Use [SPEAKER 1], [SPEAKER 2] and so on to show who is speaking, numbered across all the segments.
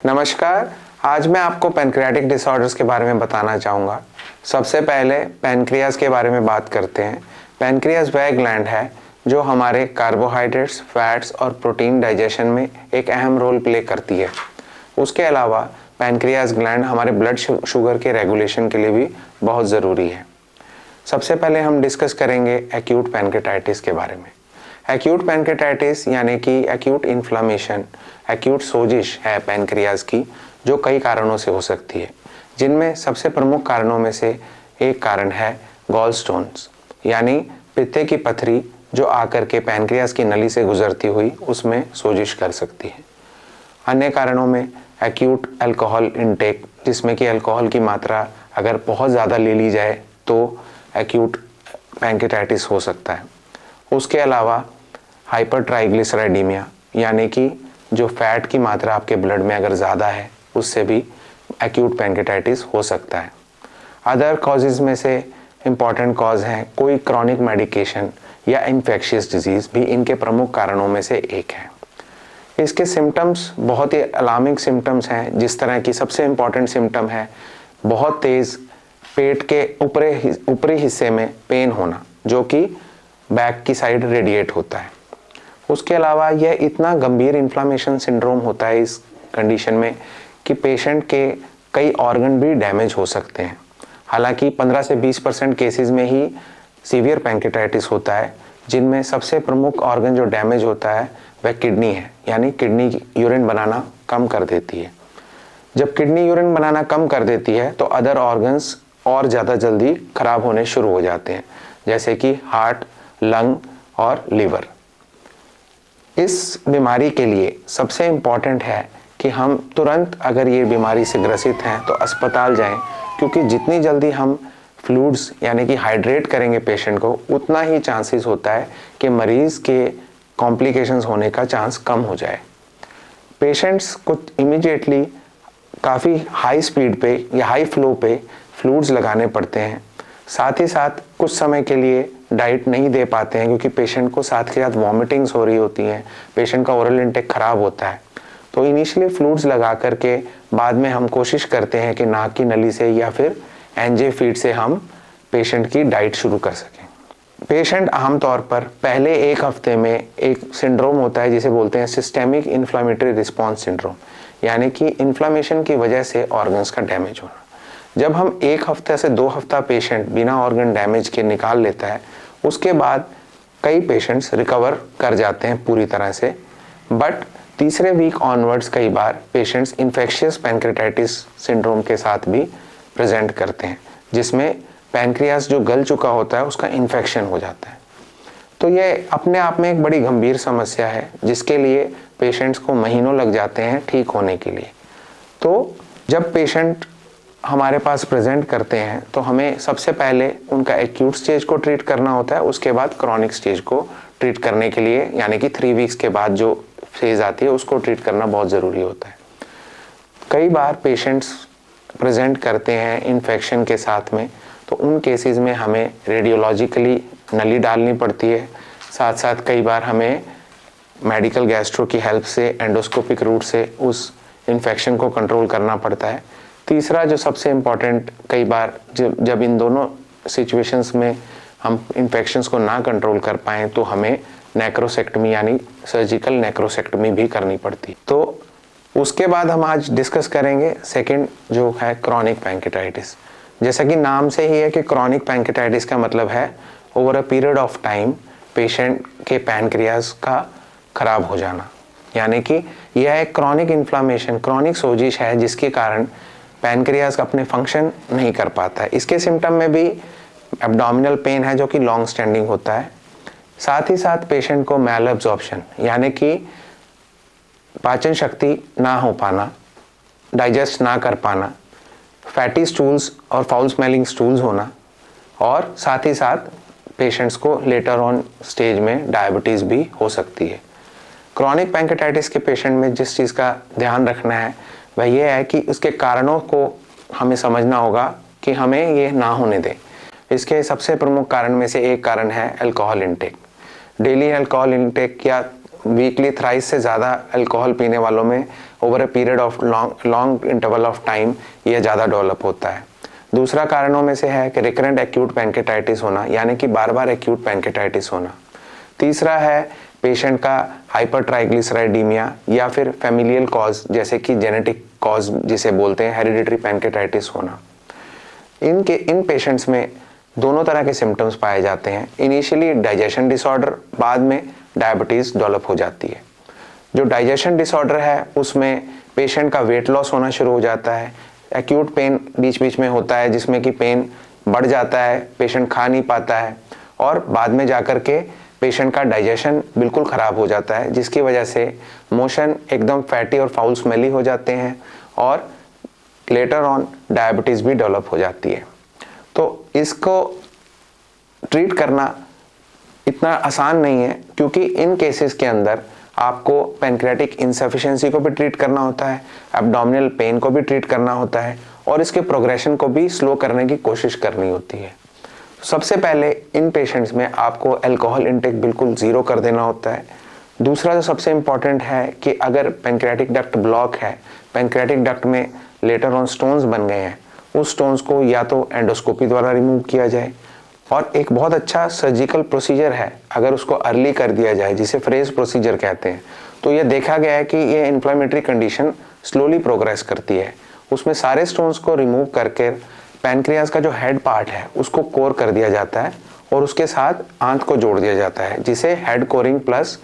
[SPEAKER 1] नमस्कार। आज मैं आपको पैनक्रियाटिक डिसऑर्डर्स के बारे में बताना चाहूँगा। सबसे पहले पैनक्रियाज के बारे में बात करते हैं। पैनक्रियाज वह ग्लैंड है जो हमारे कार्बोहाइड्रेट्स, फैट्स और प्रोटीन डाइजेशन में एक अहम रोल प्ले करती है। उसके अलावा पैनक्रियाज ग्लैंड हमारे ब्लड शुगर के रेगुलेशन के लिए भी बहुत ज़रूरी है। सबसे पहले हम डिस्कस करेंगे एक्यूट पैनक्रियाटाइटिस के बारे में। एक्यूट पैनक्रियाटाइटिस यानी कि एक्यूट इन्फ्लामेशन, एक्यूट सोजिश है पैनक्रियाज की, जो कई कारणों से हो सकती है, जिनमें सबसे प्रमुख कारणों में से एक कारण है गॉल स्टोन्स यानी पित्ते की पथरी, जो आकर के पैनक्रियाज की नली से गुजरती हुई उसमें सोजिश कर सकती है। अन्य कारणों में एक्यूट अल्कोहल इनटेक, जिसमें कि अल्कोहल की मात्रा अगर बहुत ज़्यादा ले ली जाए तो एक्यूट पैनक्रियाटाइटिस हो सकता है। उसके अलावा हाइपर ट्राइग्लिसराइडीमिया यानी कि जो फैट की मात्रा आपके ब्लड में अगर ज़्यादा है, उससे भी एक्यूट पैनक्रियाटाइटिस हो सकता है। अदर कॉजेज़ में से इम्पॉर्टेंट कॉज हैं कोई क्रॉनिक मेडिकेशन या इन्फेक्शियस डिजीज़ भी इनके प्रमुख कारणों में से एक है। इसके सिम्टम्स बहुत ही अलार्मिंग सिम्टम्स हैं, जिस तरह की सबसे इम्पॉर्टेंट सिम्टम है बहुत तेज़ पेट के ऊपरी हिस्से में पेन होना, जो कि बैक की साइड रेडिएट होता है। उसके अलावा यह इतना गंभीर इन्फ्लामेशन सिंड्रोम होता है इस कंडीशन में कि पेशेंट के कई ऑर्गन भी डैमेज हो सकते हैं। हालांकि 15 से 20% केसेस में ही सीवियर पैनक्रियाटाइटिस होता है, जिनमें सबसे प्रमुख ऑर्गन जो डैमेज होता है वह किडनी है, यानी किडनी यूरिन बनाना कम कर देती है। जब किडनी यूरिन बनाना कम कर देती है तो अदर ऑर्गन्स और ज़्यादा जल्दी खराब होने शुरू हो जाते हैं, जैसे कि हार्ट, लंग और लीवर। इस बीमारी के लिए सबसे इम्पॉर्टेंट है कि हम तुरंत अगर ये बीमारी से ग्रसित हैं तो अस्पताल जाएं, क्योंकि जितनी जल्दी हम फ्लूइड्स यानी कि हाइड्रेट करेंगे पेशेंट को, उतना ही चांसेस होता है कि मरीज़ के कॉम्प्लिकेशंस होने का चांस कम हो जाए। पेशेंट्स को इमीडिएटली काफ़ी हाई स्पीड पे या हाई फ्लो पे फ्लूइड्स लगाने पड़ते हैं। साथ ही साथ कुछ समय के लिए डाइट नहीं दे पाते हैं, क्योंकि पेशेंट को साथ के साथ वॉमिटिंग्स हो रही होती हैं, पेशेंट का ओरल इंटेक खराब होता है। तो इनिशियली फ्लूइड्स लगा करके बाद में हम कोशिश करते हैं कि नाक की नली से या फिर एनजे फीड से हम पेशेंट की डाइट शुरू कर सकें। पेशेंट आमतौर पर पहले एक हफ्ते में एक सिंड्रोम होता है जिसे बोलते हैं सिस्टेमिक इन्फ्लामेटरी रिस्पॉन्स सिंड्रोम, यानी कि इन्फ्लामेशन की वजह से ऑर्गन्स का डैमेज होना। जब हम एक हफ्ते से 2 हफ्ता पेशेंट बिना ऑर्गन डैमेज के निकाल लेता है, उसके बाद कई पेशेंट्स रिकवर कर जाते हैं पूरी तरह से, बट तीसरे वीक ऑनवर्ड्स कई बार पेशेंट्स इन्फेक्शियस पैनक्रियाटाइटिस सिंड्रोम के साथ भी प्रेजेंट करते हैं, जिसमें पैनक्रियास जो गल चुका होता है उसका इन्फेक्शन हो जाता है। तो ये अपने आप में एक बड़ी गंभीर समस्या है, जिसके लिए पेशेंट्स को महीनों लग जाते हैं ठीक होने के लिए। तो जब पेशेंट हमारे पास प्रेजेंट करते हैं तो हमें सबसे पहले उनका एक्यूट स्टेज को ट्रीट करना होता है, उसके बाद क्रॉनिक स्टेज को ट्रीट करने के लिए यानी कि 3 वीक्स के बाद जो फेज आती है उसको ट्रीट करना बहुत ज़रूरी होता है। कई बार पेशेंट्स प्रेजेंट करते हैं इन्फेक्शन के साथ में, तो उन केसेस में हमें रेडियोलॉजिकली नली डालनी पड़ती है। साथ साथ कई बार हमें मेडिकल गैस्ट्रो की हेल्प से एंडोस्कोपिक रूट से उस इन्फेक्शन को कंट्रोल करना पड़ता है। तीसरा जो सबसे इम्पॉर्टेंट, कई बार जब इन दोनों सिचुएशंस में हम इन्फेक्शंस को ना कंट्रोल कर पाएँ तो हमें नेक्रोसेक्टमी यानी सर्जिकल नेक्रोसेक्टमी भी करनी पड़ती। तो उसके बाद हम आज डिस्कस करेंगे सेकंड जो है क्रॉनिक पैनक्रियाटाइटिस। जैसा कि नाम से ही है कि क्रॉनिक पैनक्रियाटाइटिस का मतलब है over a period of time patient के पैनक्रियाज का खराब हो जाना, यानी कि यह एक क्रॉनिक इन्फ्लामेशन, क्रॉनिक सोजिश है जिसके कारण पैनक्रियाज अपने फंक्शन नहीं कर पाता है। इसके सिम्टम में भी एब्डोमिनल पेन है जो कि लॉन्ग स्टैंडिंग होता है। साथ ही साथ पेशेंट को मैल एब्जॉर्प्शन यानी कि पाचन शक्ति ना हो पाना, डाइजेस्ट ना कर पाना, फैटी स्टूल्स और फाउल स्मेलिंग स्टूल्स होना, और साथ ही साथ पेशेंट्स को लेटर ऑन स्टेज में डायबिटीज़ भी हो सकती है। क्रॉनिक पैनक्रियाटाइटिस के पेशेंट में जिस चीज़ का ध्यान रखना है वह यह है कि उसके कारणों को हमें समझना होगा कि हमें ये ना होने दें। इसके सबसे प्रमुख कारण में से एक कारण है alcohol intake. Daily alcohol intake या वीकली थ्राइस से ज़्यादा अल्कोहल पीने वालों में over a period of long interval of time ये ज़्यादा डेवलप होता है। दूसरा कारणों में से है कि रिकरेंट एक्यूट पैंक्रेटाइटिस होना, यानी कि बार बार एक्यूट पैंक्रेटाइटिस होना। तीसरा है पेशेंट का हाइपर ट्राइग्लिसराइडीमिया या फिर फैमिलियल कॉज जैसे कि जेनेटिक कॉज जिसे बोलते हैं हेरिडिटरी पैंक्रेटाइटिस होना। इन पेशेंट्स में दोनों तरह के सिम्टम्स पाए जाते हैं। इनिशियली डाइजेशन डिसऑर्डर, बाद में डायबिटीज़ डेवलप हो जाती है। जो डाइजेशन डिसऑर्डर है उसमें पेशेंट का वेट लॉस होना शुरू हो जाता है। एक्यूट पेन बीच बीच में होता है जिसमें कि पेन बढ़ जाता है, पेशेंट खा नहीं पाता है और बाद में जाकर के पेशेंट का डाइजेशन बिल्कुल ख़राब हो जाता है, जिसकी वजह से मोशन एकदम फैटी और फाउल स्मेली हो जाते हैं और लेटर ऑन डायबिटीज़ भी डेवलप हो जाती है। तो इसको ट्रीट करना इतना आसान नहीं है, क्योंकि इन केसेस के अंदर आपको पैंक्रियाटिक इनसफिशिएंसी को भी ट्रीट करना होता है, एब्डोमिनल पेन को भी ट्रीट करना होता है और इसके प्रोग्रेशन को भी स्लो करने की कोशिश करनी होती है। सबसे पहले इन पेशेंट्स में आपको अल्कोहल इंटेक बिल्कुल ज़ीरो कर देना होता है। दूसरा जो सबसे इम्पॉर्टेंट है कि अगर पैंक्रियाटिक डक्ट ब्लॉक है, पैंक्रियाटिक डक्ट में लेटर ऑन स्टोन्स बन गए हैं, उस स्टोन्स को या तो एंडोस्कोपी द्वारा रिमूव किया जाए और एक बहुत अच्छा सर्जिकल प्रोसीजर है अगर उसको अर्ली कर दिया जाए, जिसे फ्रेज प्रोसीजर कहते हैं। तो ये देखा गया है कि ये इन्फ्लेमेटरी कंडीशन स्लोली प्रोग्रेस करती है। उसमें सारे स्टोन्स को रिमूव करके पैनक्रियाज का जो हेड पार्ट है उसको कोर कर दिया जाता है और उसके साथ आंत को जोड़ दिया जाता है, जिसे हेड कोरिंग प्लस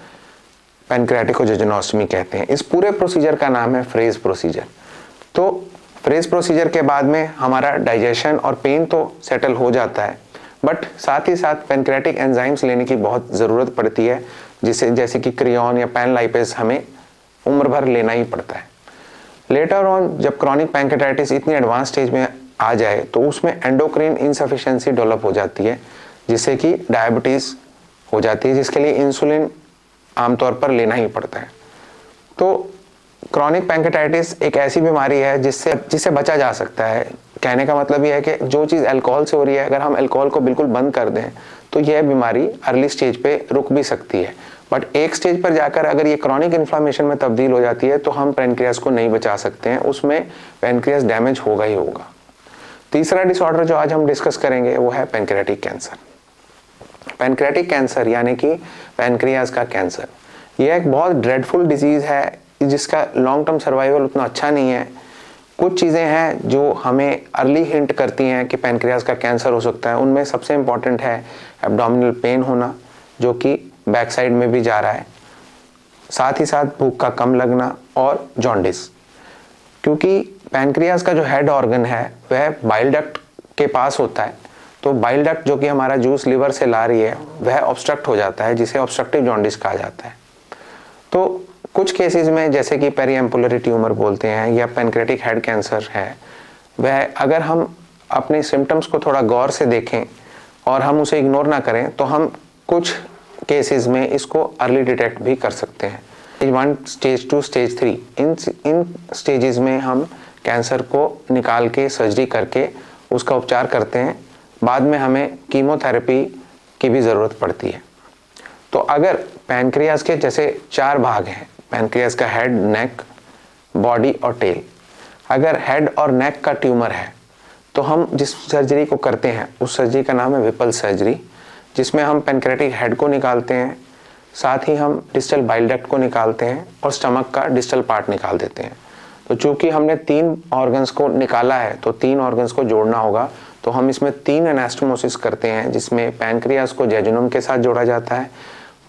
[SPEAKER 1] पैनक्रियाटिकोजेजुनोस्टमी कहते हैं। इस पूरे प्रोसीजर का नाम है फ्रेज प्रोसीजर। तो फ्रेज प्रोसीजर के बाद में हमारा डाइजेशन और पेन तो सेटल हो जाता है, बट साथ ही साथ पैनक्रियाटिक एंजाइम्स लेने की बहुत ज़रूरत पड़ती है, जैसे कि क्रियॉन या पैनलाइपेज हमें उम्र भर लेना ही पड़ता है। लेटर ऑन जब क्रॉनिक पैंक्रेटाइटिस इतनी एडवांस स्टेज में आ जाए तो उसमें एंडोक्राइन इनसफिशिएंसी डेवलप हो जाती है, जिससे कि डायबिटीज़ हो जाती है, जिसके लिए इंसुलिन आमतौर पर लेना ही पड़ता है। तो क्रॉनिक पैंक्रेटाइटिस एक ऐसी बीमारी है जिससे बचा जा सकता है। कहने का मतलब यह है कि जो चीज़ अल्कोहल से हो रही है, अगर हम अल्कोहल को बिल्कुल बंद कर दें तो यह बीमारी अर्ली स्टेज पे रुक भी सकती है, बट एक स्टेज पर जाकर अगर ये क्रॉनिक इन्फ्लामेशन में तब्दील हो जाती है तो हम पैनक्रियाज को नहीं बचा सकते हैं, उसमें पैनक्रियाज डैमेज होगा ही होगा। तीसरा डिसऑर्डर जो आज हम डिस्कस करेंगे वो है पैनक्रियाटिक कैंसर। पैनक्रियाटिक कैंसर यानी कि पैनक्रियाज का कैंसर, यह एक बहुत ड्रेडफुल डिजीज़ है जिसका लॉन्ग टर्म सर्वाइवल उतना अच्छा नहीं है। कुछ चीज़ें हैं जो हमें अर्ली हिंट करती हैं कि पैनक्रियाज का कैंसर हो सकता है। उनमें सबसे इम्पॉर्टेंट है एब्डोमिनल पेन होना, जो कि बैक साइड में भी जा रहा है, साथ ही साथ भूख का कम लगना और जॉन्डिस। क्योंकि पैनक्रियाज का जो हेड ऑर्गन है वह बाइल डक्ट के पास होता है, तो बाइल डक्ट जो कि हमारा जूस लिवर से ला रही है वह ऑब्स्ट्रक्ट हो जाता है, जिसे ऑब्स्ट्रक्टिव जॉन्डिस कहा जाता है। तो कुछ केसेस में जैसे कि पेरीएम्पुलरी ट्यूमर बोलते हैं या पैनक्रियाटिक हेड कैंसर है, वह अगर हम अपने सिम्टम्स को थोड़ा गौर से देखें और हम उसे इग्नोर ना करें तो हम कुछ केसेस में इसको अर्ली डिटेक्ट भी कर सकते हैं। स्टेज 1, स्टेज 2, स्टेज 3, इन स्टेजेस में हम कैंसर को निकाल के सर्जरी करके उसका उपचार करते हैं। बाद में हमें कीमोथेरेपी की भी ज़रूरत पड़ती है। तो अगर पैनक्रियाज के जैसे 4 भाग हैं, पैनक्रियाज का हेड, नेक, बॉडी और टेल। अगर हेड और नेक का ट्यूमर है तो हम जिस सर्जरी को करते हैं उस सर्जरी का नाम है विपल सर्जरी, जिसमें हम पैनक्रियाटिक हेड को निकालते हैं, साथ ही हम डिस्टल बाइल डक्ट को निकालते हैं और स्टमक का डिस्टल पार्ट निकाल देते हैं। तो चूंकि हमने 3 ऑर्गन्स को निकाला है तो 3 ऑर्गन्स को जोड़ना होगा, तो हम इसमें 3 एनास्टोमोसिस करते हैं, जिसमें पैनक्रियाज को जेजुनम के साथ जोड़ा जाता है,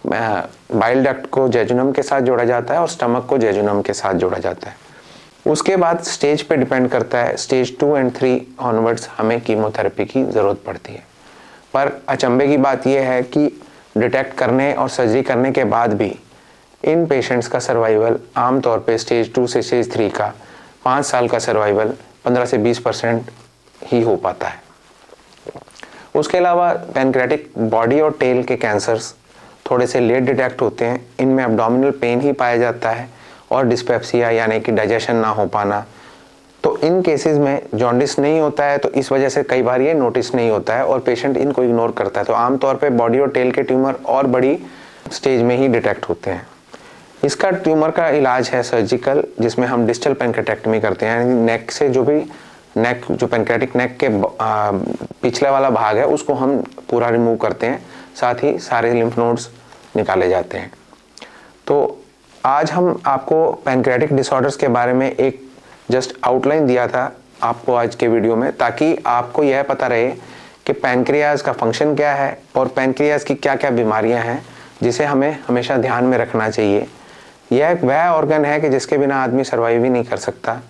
[SPEAKER 1] बाइल डक्ट को जेजुनम के साथ जोड़ा जाता है और स्टमक को जेजुनम के साथ जोड़ा जाता है। उसके बाद स्टेज पे डिपेंड करता है, स्टेज 2 और 3 ऑनवर्ड्स हमें कीमोथेरेपी की ज़रूरत पड़ती है। पर अचंभे की बात यह है कि डिटेक्ट करने और सर्जरी करने के बाद भी इन पेशेंट्स का सर्वाइवल आमतौर पे स्टेज 2 से स्टेज 3 का 5 साल का सर्वाइवल 15 से 20% ही हो पाता है। उसके अलावा पैनक्रियाटिक बॉडी और टेल के कैंसर्स थोड़े से लेट डिटेक्ट होते हैं। इनमें एब्डोमिनल पेन ही पाया जाता है और डिस्पेप्सिया यानी कि डाइजेशन ना हो पाना। तो इन केसेस में जॉन्डिस नहीं होता है, तो इस वजह से कई बार ये नोटिस नहीं होता है और पेशेंट इनको इग्नोर करता है। तो आमतौर पे बॉडी और टेल के ट्यूमर और बड़ी स्टेज में ही डिटेक्ट होते हैं। इसका ट्यूमर का इलाज है सर्जिकल, जिसमें हम डिस्टल पेनक्रेटेक्टमी करते हैं, यानी नेक से जो भी जो पेनक्रेटिक नेक के पिछले वाला भाग है उसको हम पूरा रिमूव करते हैं, साथ ही सारे लिम्फ नोड्स निकाले जाते हैं। तो आज हम आपको पेनक्रेटिक डिसऑर्डर्स के बारे में एक जस्ट आउटलाइन दिया था आपको आज के वीडियो में, ताकि आपको यह पता रहे कि पैनक्रियाज का फंक्शन क्या है और पैनक्रियाज की क्या क्या बीमारियां हैं जिसे हमें हमेशा ध्यान में रखना चाहिए। यह वह ऑर्गन है कि जिसके बिना आदमी सर्वाइव ही नहीं कर सकता।